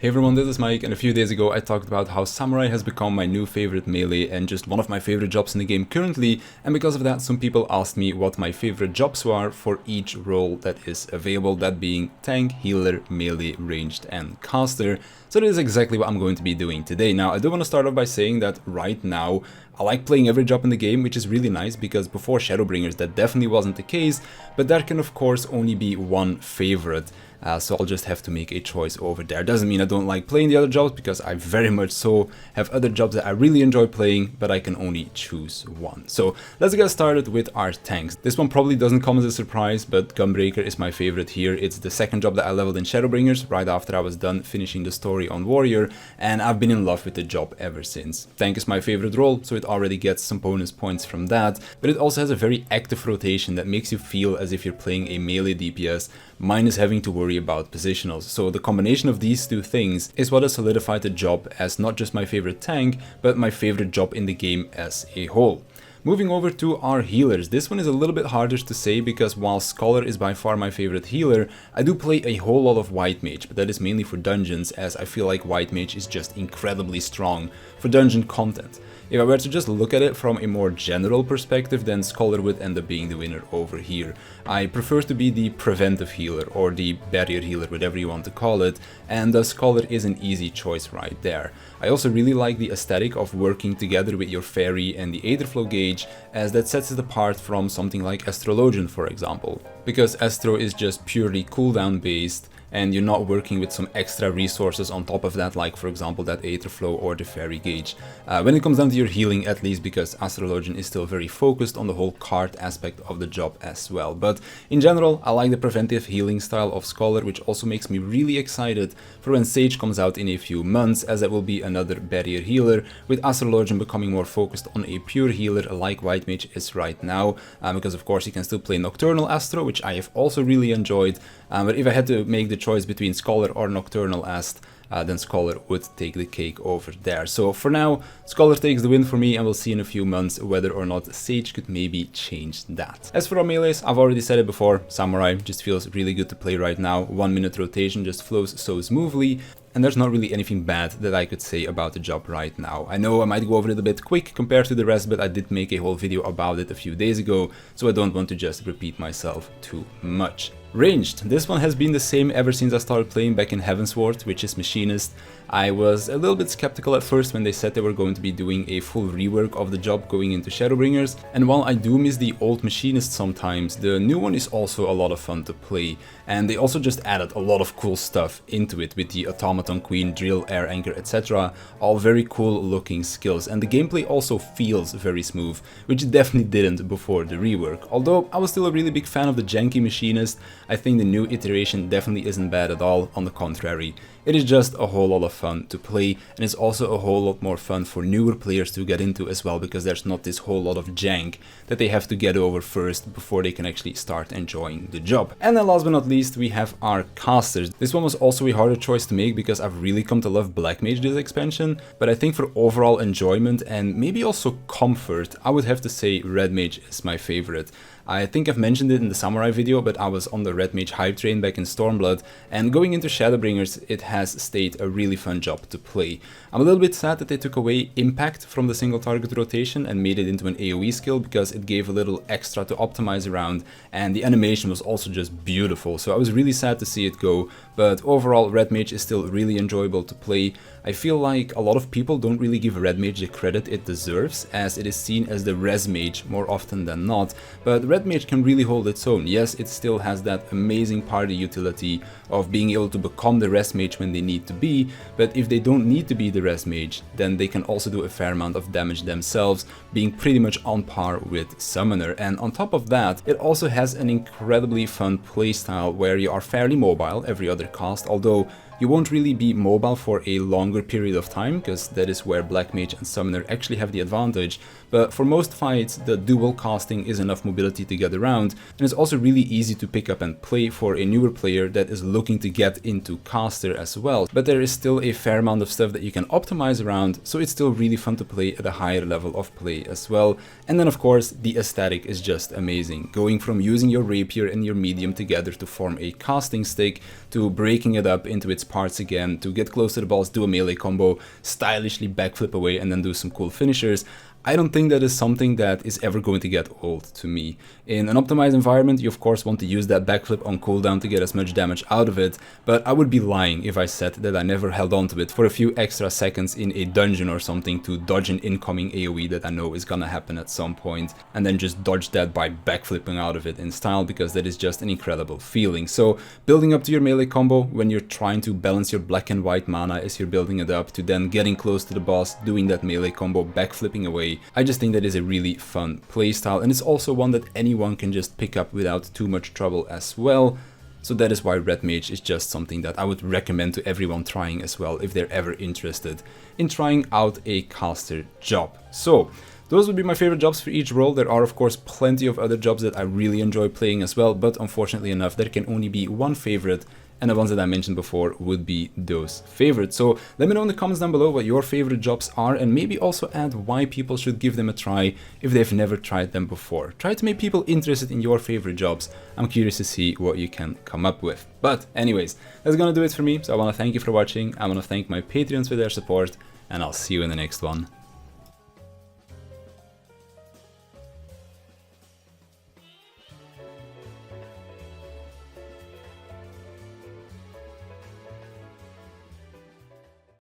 Hey everyone, this is Mike, and a few days ago I talked about how Samurai has become my new favorite melee and just one of my favorite jobs in the game currently, and because of that some people asked me what my favorite jobs were for each role that is available, that being tank, healer, melee, ranged and caster. So that is exactly what I'm going to be doing today. Now I do want to start off by saying that right now I like playing every job in the game, which is really nice because before Shadowbringers that definitely wasn't the case, but there can of course only be one favorite. So I'll just have to make a choice over there. Doesn't mean I don't like playing the other jobs, because I very much so have other jobs that I really enjoy playing, but I can only choose one. So let's get started with our tanks. This one probably doesn't come as a surprise, but Gunbreaker is my favorite here. It's the second job that I leveled in Shadowbringers right after I was done finishing the story on Warrior, and I've been in love with the job ever since. Tank is my favorite role, so it already gets some bonus points from that, but it also has a very active rotation that makes you feel as if you're playing a melee DPS, minus having to worry about positionals. So the combination of these two things is what has solidified the job as not just my favorite tank, but my favorite job in the game as a whole. Moving over to our healers, this one is a little bit harder to say because while Scholar is by far my favorite healer, I do play a whole lot of White Mage, but that is mainly for dungeons, as I feel like White Mage is just incredibly strong for dungeon content. If I were to just look at it from a more general perspective, then Scholar would end up being the winner over here. I prefer to be the preventive healer or the barrier healer, whatever you want to call it, and the Scholar is an easy choice right there. I also really like the aesthetic of working together with your fairy and the Aetherflow gauge, as that sets it apart from something like Astrologian, for example. Because Astro is just purely cooldown based, and you're not working with some extra resources on top of that, like for example that Aetherflow or the Fairy Gauge. When it comes down to your healing, at least, because Astrologian is still very focused on the whole card aspect of the job as well. But in general, I like the preventive healing style of Scholar, which also makes me really excited for when Sage comes out in a few months, as that will be another barrier healer, with Astrologian becoming more focused on a pure healer like White Mage is right now, because of course you can still play Nocturnal Astro, which I have also really enjoyed, but if I had to make the choice between Scholar or Nocturnal Ast, then Scholar would take the cake over there. So for now, Scholar takes the win for me, and we'll see in a few months whether or not Sage could maybe change that. As for our melees, I've already said it before, Samurai just feels really good to play right now. 1 minute rotation just flows so smoothly, and there's not really anything bad that I could say about the job right now. I know I might go over it a bit quick compared to the rest, but I did make a whole video about it a few days ago, so I don't want to just repeat myself too much. Ranged. This one has been the same ever since I started playing back in Heavensward, which is Machinist. I was a little bit skeptical at first when they said they were going to be doing a full rework of the job going into Shadowbringers, and while I do miss the old Machinist sometimes, the new one is also a lot of fun to play, and they also just added a lot of cool stuff into it with the Automaton Queen, Drill, Air Anchor, etc. All very cool looking skills, and the gameplay also feels very smooth, which it definitely didn't before the rework. Although I was still a really big fan of the janky Machinist, I think the new iteration definitely isn't bad at all, on the contrary. It is just a whole lot of fun to play, and it's also a whole lot more fun for newer players to get into as well, because there's not this whole lot of jank that they have to get over first before they can actually start enjoying the job. And then last but not least, we have our casters. This one was also a harder choice to make because I've really come to love Black Mage this expansion, but I think for overall enjoyment and maybe also comfort, I would have to say Red Mage is my favorite. I think I've mentioned it in the Samurai video, but I was on the Red Mage hype train back in Stormblood, and going into Shadowbringers, it has stayed a really fun job to play. I'm a little bit sad that they took away Impact from the single target rotation and made it into an AoE skill, because it gave a little extra to optimize around, and the animation was also just beautiful, so I was really sad to see it go, but overall Red Mage is still really enjoyable to play. I feel like a lot of people don't really give Red Mage the credit it deserves, as it is seen as the Res Mage more often than not, but Red Mage can really hold its own. Yes, it still has that amazing party utility of being able to become the Res Mage when they need to be, but if they don't need to be the Res Mage, then they can also do a fair amount of damage themselves, being pretty much on par with Summoner. And on top of that, it also has an incredibly fun playstyle where you are fairly mobile every other cast, although you won't really be mobile for a longer period of time, because that is where Black Mage and Summoner actually have the advantage, but for most fights the dual casting is enough mobility to get around, and it's also really easy to pick up and play for a newer player that is looking to get into caster as well. But there is still a fair amount of stuff that you can optimize around, so it's still really fun to play at a higher level of play as well. And then of course the aesthetic is just amazing, going from using your rapier and your medium together to form a casting stick, to breaking it up into its parts again, to get close to the boss, do a melee combo, stylishly backflip away, and then do some cool finishers. I don't think that is something that is ever going to get old to me. In an optimized environment, you of course want to use that backflip on cooldown to get as much damage out of it, but I would be lying if I said that I never held on to it for a few extra seconds in a dungeon or something to dodge an incoming AoE that I know is gonna happen at some point, and then just dodge that by backflipping out of it in style, because that is just an incredible feeling. So building up to your melee combo when you're trying to balance your black and white mana as you're building it up, to then getting close to the boss, doing that melee combo, backflipping away, I just think that is a really fun playstyle, and it's also one that anyone can just pick up without too much trouble as well. So that is why Red Mage is just something that I would recommend to everyone trying as well, if they're ever interested in trying out a caster job. So those would be my favorite jobs for each role. There are of course plenty of other jobs that I really enjoy playing as well, but unfortunately enough there can only be one favorite, and the ones that I mentioned before would be those favorites. So let me know in the comments down below what your favorite jobs are, and maybe also add why people should give them a try if they've never tried them before. Try to make people interested in your favorite jobs. I'm curious to see what you can come up with. But anyways, that's gonna do it for me. So I want to thank you for watching. I want to thank my Patreons for their support, and I'll see you in the next one.